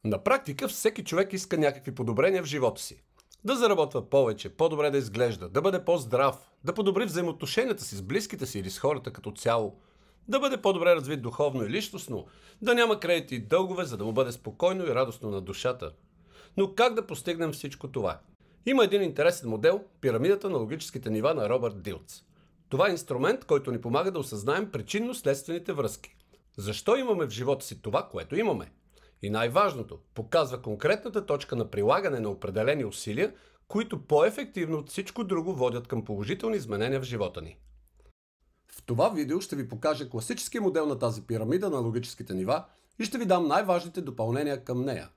На практика всеки човек иска някакви подобрения в живота си. Да заработва повече, по-добре да изглежда, да бъде по-здрав, да подобри взаимоотношенията си с близките си или с хората като цяло, да бъде по-добре развит духовно и личностно, да няма кредити и дългове, за да му бъде спокойно и радостно на душата. Но как да постигнем всичко това? Има един интересен модел – пирамидата на логическите нива на Робърт Дилц. Това е инструмент, който ни помага да осъзнаем причинно-следствените връзки. Защо имаме в живота си това, което имаме? И най-важното, показва конкретната точка на прилагане на определени усилия, които по-ефективно от всичко друго водят към положителни изменения в живота ни. В това видео ще ви покажа класическия модел на тази пирамида на логическите нива и ще ви дам най-важните допълнения към нея.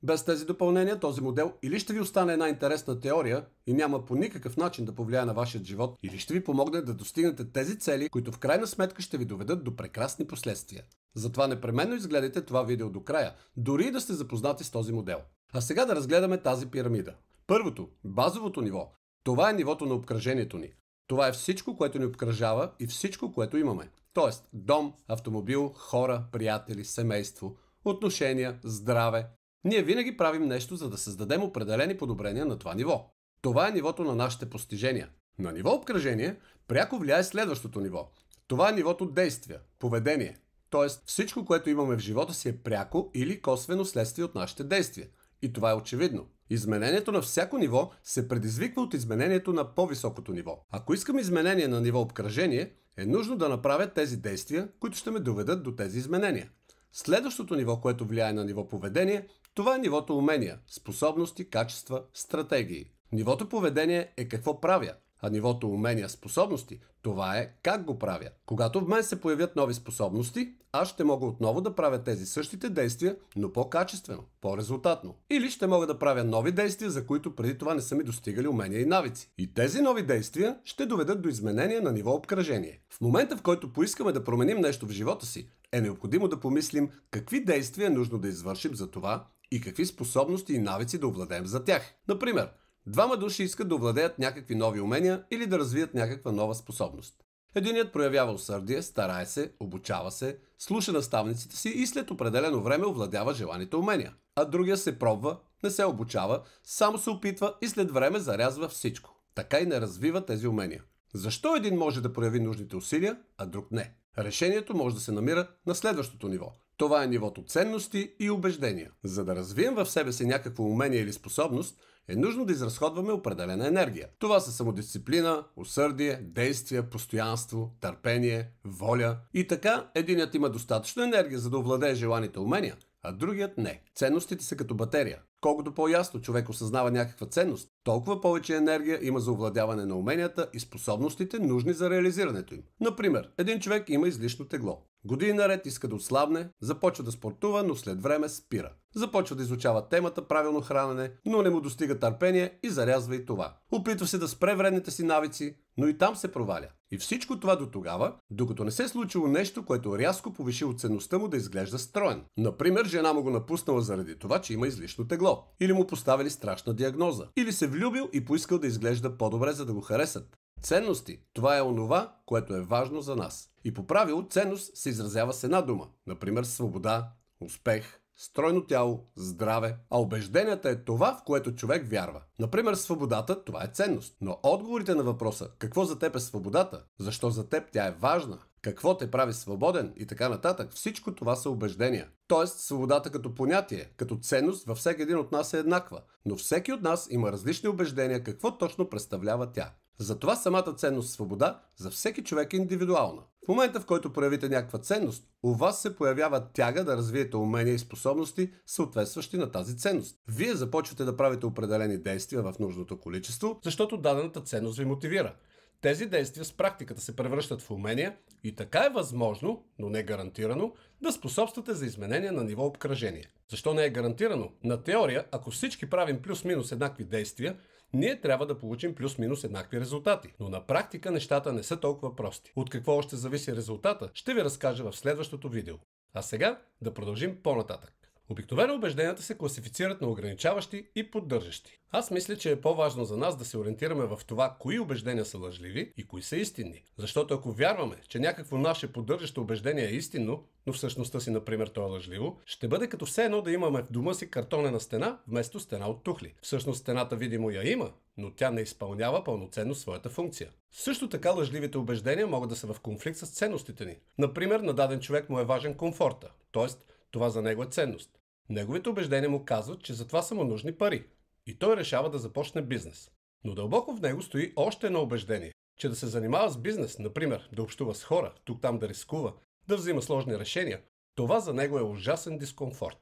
Без тези допълнения този модел или ще ви остане една интересна теория и няма по никакъв начин да повлияе на вашия живот, или ще ви помогне да достигнете тези цели, които в крайна сметка ще ви доведат до прекрасни последствия. Затова непременно изгледайте това видео до края, дори и да сте запознати с този модел. А сега да разгледаме тази пирамида. Първото, базовото ниво. Това е нивото на обкръжението ни. Това е всичко, което ни обкръжава и всичко, което имаме. Тоест дом, автомобил, хора, приятели, семейство, отношения, здраве. Ние винаги правим нещо, за да създадем определени подобрения на това ниво. Това е нивото на нашите постижения. На ниво обкръжение пряко влияе следващото ниво. Това е нивото действия, поведение. Тоест всичко, което имаме в живота си е пряко или косвено следствие от нашите действия. И това е очевидно. Изменението на всяко ниво се предизвиква от изменението на по-високото ниво. Ако искам изменение на ниво обкръжение, е нужно да направя тези действия, които ще ме доведат до тези изменения. Следващото ниво, което влияе на ниво поведение, това е нивото умения, способности, качества, стратегии. Нивото поведение е какво правя, а нивото умения, способности, това е как го правя. Когато в мен се появят нови способности, аз ще мога отново да правя тези същите действия, но по-качествено, по-резултатно. Или ще мога да правя нови действия, за които преди това не са ми достигали умения и навици. И тези нови действия ще доведат до изменения на ниво обкръжение. В момента, в който поискаме да променим нещо в живота си, е необходимо да помислим какви действия е нужно да извършим за това и какви способности и навици да овладеем за тях. Например, двама души искат да овладеят някакви нови умения или да развият някаква нова способност. Единият проявява усърдие, старае се, обучава се, слуша наставниците си и след определено време овладява желаните умения. А другия се пробва, не се обучава, само се опитва и след време зарязва всичко. Така и не развива тези умения. Защо един може да прояви нужните усилия, а друг не? Решението може да се намира на следващото ниво. Това е нивото ценности и убеждения. За да развием в себе си някакво умение или способност, е нужно да изразходваме определена енергия. Това са самодисциплина, усърдие, действие, постоянство, търпение, воля. И така, единият има достатъчно енергия, за да овладее желаните умения, а другият не. Ценностите са като батерия. Колкото по-ясно човек осъзнава някаква ценност, толкова повече енергия има за овладяване на уменията и способностите, нужни за реализирането им. Например, един човек има излишно тегло. Години наред иска да отслабне, започва да спортува, но след време спира. Започва да изучава темата правилно хранене, но не му достига търпение и зарязва и това. Опитва се да спре вредните си навици, но и там се проваля. И всичко това до тогава, докато не се случило нещо, което рязко повишило ценността му да изглежда строен. Например, жена му го напуснала заради това, че има излишно тегло. Или му поставили страшна диагноза. Или се влюбил и поискал да изглежда по-добре, за да го харесат. Ценности – това е онова, което е важно за нас. И по правило ценност се изразява с една дума. Например, свобода, успех, стройно тяло, здраве. А убежденията е това, в което човек вярва. Например, свободата – това е ценност. Но отговорите на въпроса какво за теб е свободата, защо за теб тя е важна, какво те прави свободен и така нататък, всичко това са убеждения. Тоест, свободата като понятие, като ценност във всеки един от нас е еднаква, но всеки от нас има различни убеждения какво точно представлява тя. Затова самата ценност свобода за всеки човек е индивидуална. В момента, в който проявите някаква ценност, у вас се появява тяга да развиете умения и способности, съответстващи на тази ценност. Вие започвате да правите определени действия в нужното количество, защото дадената ценност ви мотивира. Тези действия с практиката се превръщат в умения и така е възможно, но не гарантирано, да способствате за изменения на ниво обкръжение. Защо не е гарантирано? На теория, ако всички правим плюс-минус еднакви действия, ние трябва да получим плюс-минус еднакви резултати. Но на практика нещата не са толкова прости. От какво още зависи резултата, ще ви разкажа в следващото видео. А сега да продължим по-нататък. Обикновено убежденията се класифицират на ограничаващи и поддържащи. Аз мисля, че е по-важно за нас да се ориентираме в това, кои убеждения са лъжливи и кои са истинни. Защото ако вярваме, че някакво наше поддържащо убеждение е истинно, но в същността си, например, то е лъжливо, ще бъде като все едно да имаме в дома си картонена стена, вместо стена от тухли. Всъщност стената видимо я има, но тя не изпълнява пълноценно своята функция. Също така лъжливите убеждения могат да са в конфликт с ценностите ни. Например, на даден човек му е важен комфорта, т.е. това за него е ценност. Неговите убеждения му казват, че за това са му нужни пари. И той решава да започне бизнес. Но дълбоко в него стои още едно убеждение, че да се занимава с бизнес, например, да общува с хора, тук-там да рискува, да взима сложни решения, това за него е ужасен дискомфорт.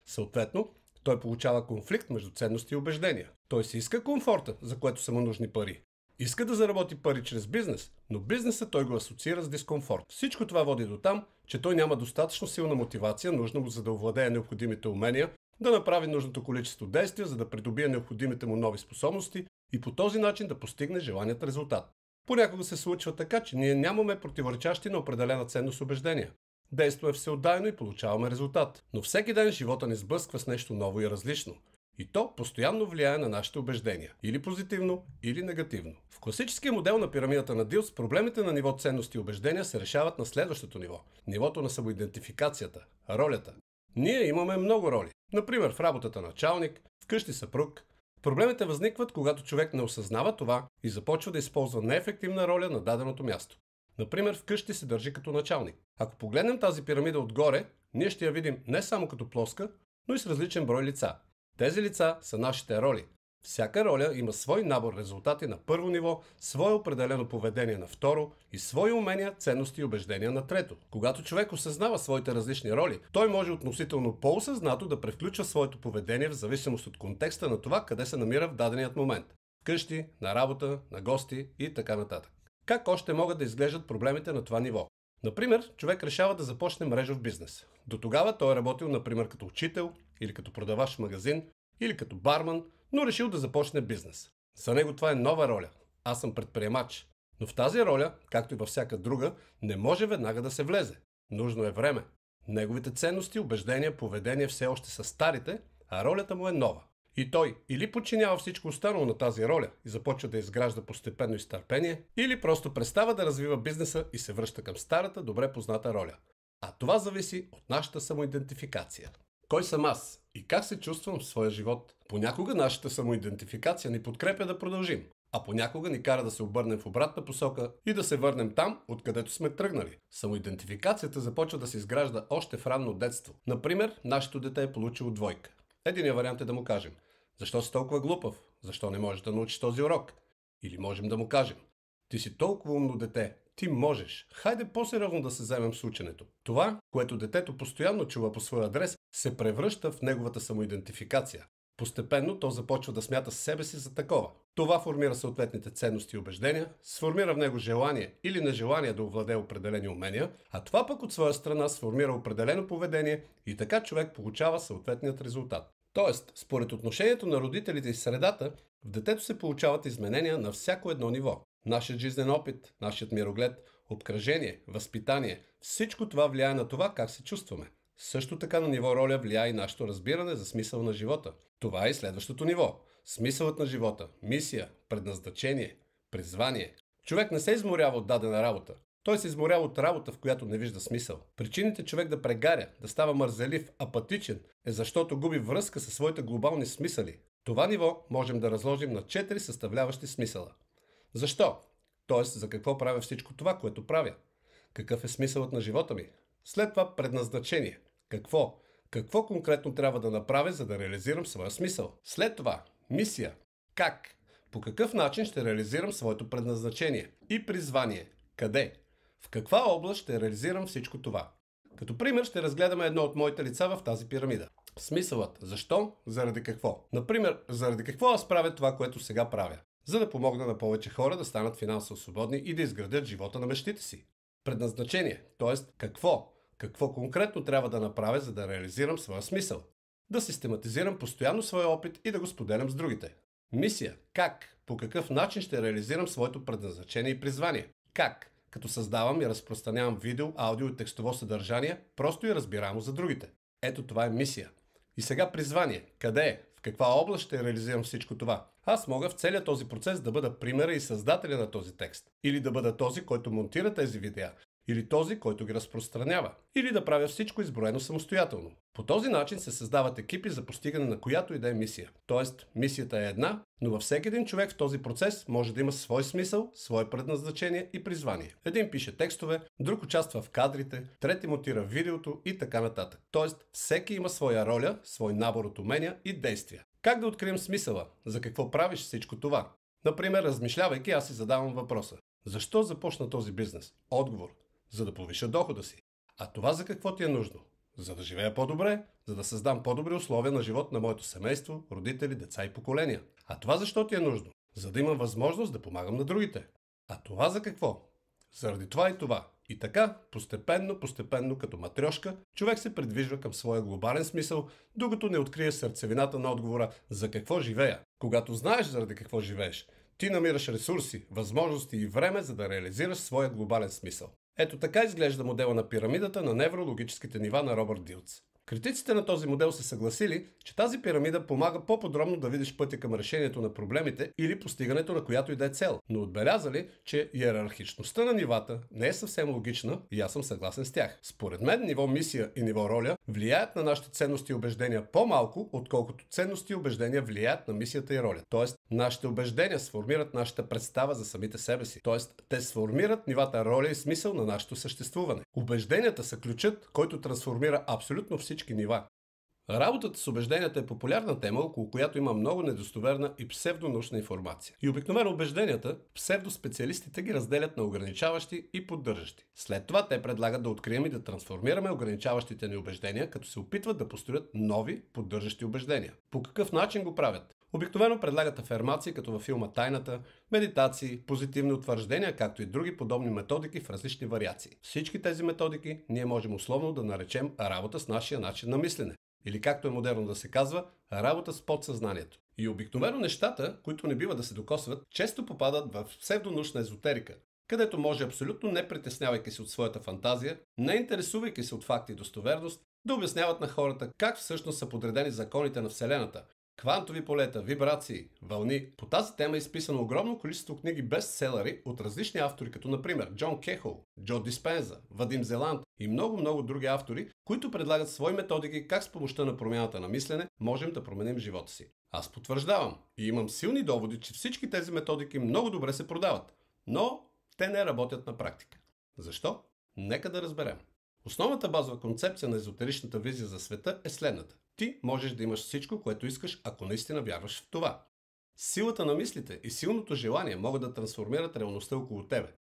Съответно, той получава конфликт между ценности и убеждения. Той си иска комфорта, за което са му нужни пари. Иска да заработи пари чрез бизнес, но бизнеса той го асоциира с дискомфорт. Всичко това води до там, че той няма достатъчно силна мотивация, нужна му за да овладее необходимите умения, да направи нужното количество действия, за да придобие необходимите му нови способности и по този начин да постигне желаният резултат. Понякога се случва така, че ние нямаме противоречащи на определена ценност убеждения. Действаме всеотдайно и получаваме резултат. Но всеки ден живота ни сблъсква с нещо ново и различно. И то постоянно влияе на нашите убеждения. Или позитивно, или негативно. В класическия модел на пирамидата на Дилс проблемите на ниво ценности и убеждения се решават на следващото ниво. Нивото на самоидентификацията, ролята. Ние имаме много роли. Например, в работата началник, вкъщи съпруг. Проблемите възникват, когато човек не осъзнава това и започва да използва неефективна роля на даденото място. Например, вкъщи се държи като началник. Ако погледнем тази пирамида отгоре, ние ще я видим не само като плоска, но и с различен брой лица. Тези лица са нашите роли. Всяка роля има свой набор резултати на първо ниво, свое определено поведение на второ и свои умения, ценности и убеждения на трето. Когато човек осъзнава своите различни роли, той може относително по-осъзнато да превключва своето поведение в зависимост от контекста на това, къде се намира в даденият момент. Вкъщи, на работа, на гости и така нататък. Как още могат да изглеждат проблемите на това ниво? Например, човек решава да започне мрежов бизнес. До тогава той е работил, например, като учител, или като продавач в магазин, или като барман, но решил да започне бизнес. За него това е нова роля. Аз съм предприемач. Но в тази роля, както и във всяка друга, не може веднага да се влезе. Нужно е време. Неговите ценности, убеждения, поведение все още са старите, а ролята му е нова. И той или подчинява всичко останало на тази роля и започва да изгражда постепенно изтърпение, или просто престава да развива бизнеса и се връща към старата, добре позната роля. А това зависи от нашата самоидентификация. Кой съм аз и как се чувствам в своя живот? Понякога нашата самоидентификация ни подкрепя да продължим, а понякога ни кара да се обърнем в обратна посока и да се върнем там, откъдето сме тръгнали. Самоидентификацията започва да се изгражда още в ранно детство. Например, нашето дете е получило двойка. Единият вариант е да му кажем: защо си толкова глупав? Защо не можеш да научиш този урок? Или можем да му кажем: ти си толкова умно дете, ти можеш. Хайде по-сериозно да се вземем с ученето. Това, което детето постоянно чува по своя адрес, се превръща в неговата самоидентификация. Постепенно то започва да смята себе си за такова. Това формира съответните ценности и убеждения, сформира в него желание или нежелание да овладее определени умения, а това пък от своя страна сформира определено поведение и така човек получава съответният резултат. Тоест, според отношението на родителите и средата, в детето се получават изменения на всяко едно ниво. Нашият жизнен опит, нашият мироглед, обкръжение, възпитание, всичко това влияе на това как се чувстваме. Също така на ниво роля влияе и нашето разбиране за смисъл на живота. Това е и следващото ниво. Смисълът на живота, мисия, предназначение, призвание. Човек не се изморява от дадена работа. Той се изморява от работа, в която не вижда смисъл. Причините човек да прегаря, да става мързелив, апатичен, е защото губи връзка със своите глобални смисъли. Това ниво можем да разложим на 4 съставляващи смисъла. Защо? Тоест, за какво правя всичко това, което правя? Какъв е смисълът на живота ми? След това предназначение. Какво? Какво конкретно трябва да направя, за да реализирам своя смисъл? След това мисия. Как? По какъв начин ще реализирам своето предназначение? И призвание. Къде? В каква област ще реализирам всичко това? Като пример ще разгледаме едно от моите лица в тази пирамида. Смисълът. Защо? Заради какво? Например, заради какво аз правя това, което сега правя? За да помогна на повече хора да станат финансово свободни и да изградят живота на мечтите си. Предназначение, т.е. какво? Какво конкретно трябва да направя, за да реализирам своя смисъл? Да систематизирам постоянно своя опит и да го споделям с другите. Мисия. Как? По какъв начин ще реализирам своето предназначение и призвание? Как? Като създавам и разпространявам видео, аудио и текстово съдържание, просто и разбираемо за другите. Ето това е мисия. И сега призвание. Къде е? В каква област ще реализирам всичко това? Аз мога в целия този процес да бъда примера и създателя на този текст. Или да бъда този, който монтира тези видеа. Или този, който ги разпространява. Или да правя всичко изброено самостоятелно. По този начин се създават екипи за постигане на която и да е мисия. Тоест, мисията е една, но във всеки един човек в този процес може да има свой смисъл, свое предназначение и призвание. Един пише текстове, друг участва в кадрите, трети монтира видеото и така нататък. Тоест, всеки има своя роля, свой набор от умения и действия. Как да открием смисъла? За какво правиш всичко това? Например, размишлявайки, аз си задавам въпроса. Защо започна този бизнес? Отговор. За да повиша дохода си. А това за какво ти е нужно? За да живея по-добре, за да създам по-добри условия на живот на моето семейство, родители, деца и поколения. А това защо ти е нужно? За да имам възможност да помагам на другите. А това за какво? Заради това и това. И така, постепенно, като матрешка, човек се придвижва към своя глобален смисъл, докато не открие сърцевината на отговора за какво живея. Когато знаеш заради какво живееш, ти намираш ресурси, възможности и време, за да реализираш своя глобален смисъл. Ето така изглежда модела на пирамидата на неврологическите нива на Робърт Дилц. Критиците на този модел се съгласили, че тази пирамида помага по-подробно да видиш пътя към решението на проблемите или постигането на която и да е цел, но отбелязали, че иерархичността на нивата не е съвсем логична и аз съм съгласен с тях. Според мен ниво мисия и ниво роля влияят на нашите ценности и убеждения по-малко, отколкото ценности и убеждения влияят на мисията и роля. Тоест, нашите убеждения сформират нашата представа за самите себе си. Тоест, те сформират нивата роля и смисъл на нашето съществуване. Убежденията са ключът, който трансформира абсолютно всички нива. Работата с убежденията е популярна тема, около която има много недостоверна и псевдонаучна информация. И обикновено убежденията, псевдоспециалистите ги разделят на ограничаващи и поддържащи. След това те предлагат да открием и да трансформираме ограничаващите ни убеждения, като се опитват да построят нови, поддържащи убеждения. По какъв начин го правят? Обикновено предлагат афермации, като във филма Тайната, медитации, позитивни утвърждения, както и други подобни методики в различни вариации. Всички тези методики ние можем условно да наречем работа с нашия начин на мислене. Или както е модерно да се казва, работа с подсъзнанието. И обикновено нещата, които не бива да се докосват, често попадат в псевдонаучна езотерика, където може абсолютно не притеснявайки се от своята фантазия, не интересувайки се от факти и достоверност, да обясняват на хората как всъщност са подредени законите на Вселената. Квантови полета, вибрации, вълни. По тази тема е изписано огромно количество книги бестселери от различни автори, като например Джон Кехол, Джо Диспенза, Вадим Зеланд и много други автори, които предлагат свои методики как с помощта на промяната на мислене можем да променим живота си. Аз потвърждавам и имам силни доводи, че всички тези методики много добре се продават, но те не работят на практика. Защо? Нека да разберем. Основната базова концепция на езотеричната визия за света е следната. Ти можеш да имаш всичко, което искаш, ако наистина вярваш в това. Силата на мислите и силното желание могат да трансформират реалността около тебе.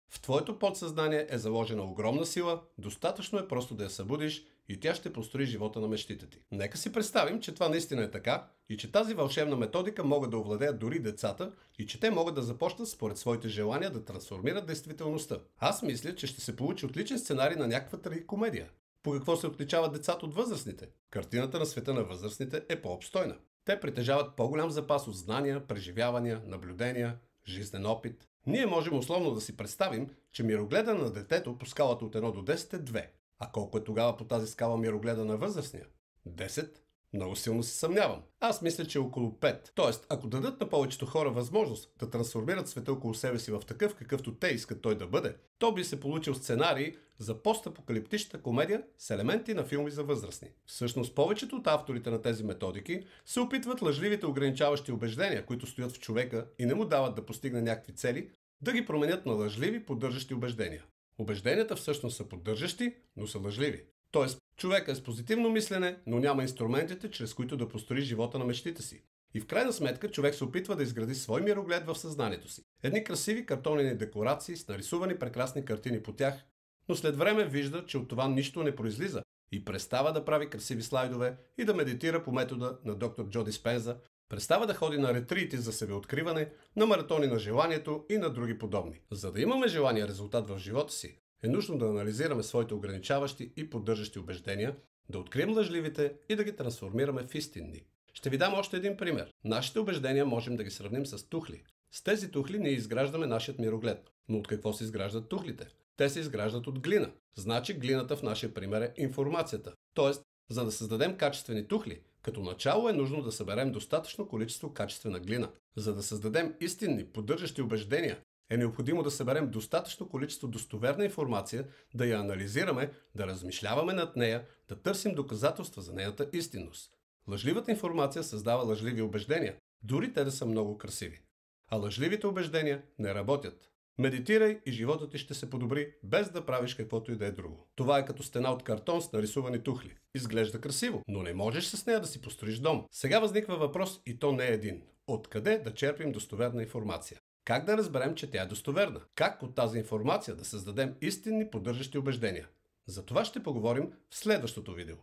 В твоето подсъзнание е заложена огромна сила, достатъчно е просто да я събудиш и тя ще построи живота на мечтите ти. Нека си представим, че това наистина е така и че тази вълшебна методика могат да овладеят дори децата и че те могат да започнат според своите желания да трансформират действителността. Аз мисля, че ще се получи отличен сценарий на някаква трагикомедия. По какво се отличават децата от възрастните? Картината на света на възрастните е по-обстойна. Те притежават по-голям запас от знания, преживявания, наблюдения, жизнен опит. Ние можем условно да си представим, че мирогледа на детето по скалата от 1 до 10 е 2. А колко е тогава по тази скала мирогледа на възрастния? 10? Много силно се съмнявам. Аз мисля, че е около 5. Тоест, ако дадат на повечето хора възможност да трансформират света около себе си в такъв, какъвто те искат той да бъде, то би се получил сценарий за постапокалиптична комедия с елементи на филми за възрастни. Всъщност, повечето от авторите на тези методики се опитват лъжливите ограничаващи убеждения, които стоят в човека и не му дават да постигне някакви цели, да ги променят на лъжливи, поддържащи убеждения. Убежденията всъщност са поддържащи, но са лъжливи. Тоест, човека е с позитивно мислене, но няма инструментите, чрез които да построи живота на мечтите си. И в крайна сметка човек се опитва да изгради свой мироглед в съзнанието си. Едни красиви картонени декорации с нарисувани прекрасни картини по тях, но след време вижда, че от това нищо не произлиза и престава да прави красиви слайдове и да медитира по метода на доктор Джо Диспенза, престава да ходи на ретрити за себеоткриване, на маратони на желанието и на други подобни. За да имаме желания резултат в живота си, е нужно да анализираме своите ограничаващи и поддържащи убеждения, да открием лъжливите и да ги трансформираме в истинни. Ще ви дам още един пример. Нашите убеждения можем да ги сравним с тухли. С тези тухли ние изграждаме нашият мироглед. Но от какво се изграждат тухлите? Те се изграждат от глина. Значи глината в нашия пример е информацията. Тоест, За да създадем качествени тухли, като начало е нужно да съберем достатъчно количество качествена глина. За да създадем истинни, поддържащи убеждения, е необходимо да съберем достатъчно количество достоверна информация, да я анализираме, да размишляваме над нея, да търсим доказателства за нейната истинност. Лъжливата информация създава лъжливи убеждения, дори те да са много красиви. А лъжливите убеждения не работят. Медитирай и животът ти ще се подобри, без да правиш каквото и да е друго. Това е като стена от картон с нарисувани тухли. Изглежда красиво, но не можеш с нея да си построиш дом. Сега възниква въпрос и то не е един. Откъде да черпим достоверна информация? Как да разберем, че тя е достоверна? Как от тази информация да създадем истинни поддържащи убеждения? За това ще поговорим в следващото видео.